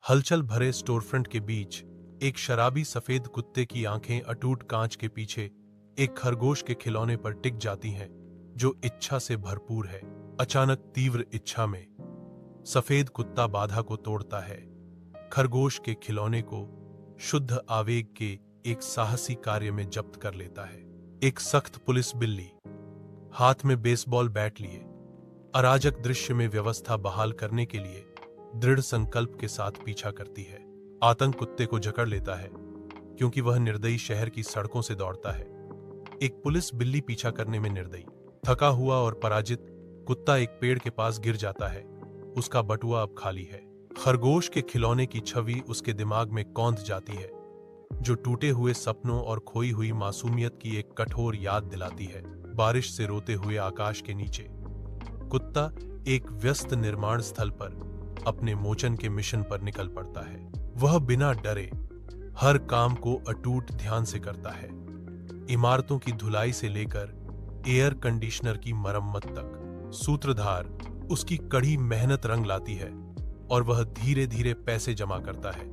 हलचल भरे स्टोरफ्रंट के बीच एक शराबी सफेद कुत्ते की आंखें अटूट कांच के पीछे एक खरगोश के खिलौने पर टिक जाती हैं, जो इच्छा से भरपूर है। अचानक तीव्र इच्छा में सफेद कुत्ता बाधा को तोड़ता है, खरगोश के खिलौने को शुद्ध आवेग के एक साहसी कार्य में जब्त कर लेता है। एक सख्त पुलिस बिल्ली हाथ में बेसबॉल बैट लिए अराजक दृश्य में व्यवस्था बहाल करने के लिए दृढ़ संकल्प के साथ पीछा करती है। आतंक कुत्ते को जकड़ लेता है, क्योंकि वह निर्दयी शहर की सड़कों से दौड़ता है। एक पुलिस बिल्ली पीछा करने में निर्दयी, थका हुआ और पराजित कुत्ता एक पेड़ के पास गिर जाता है। उसका बटुआ अब खाली है। खरगोश के खिलौने की छवि उसके दिमाग में कौंध जाती है, जो टूटे हुए सपनों और खोई हुई मासूमियत की एक कठोर याद दिलाती है। बारिश से रोते हुए आकाश के नीचे कुत्ता एक व्यस्त निर्माण स्थल पर अपने मोचन के मिशन पर निकल पड़ता है। वह बिना डरे हर काम को अटूट ध्यान से करता है, इमारतों की धुलाई से लेकर एयर कंडीशनर की मरम्मत तक। सूत्रधार उसकी कड़ी मेहनत रंग लाती है और वह धीरे धीरे पैसे जमा करता है,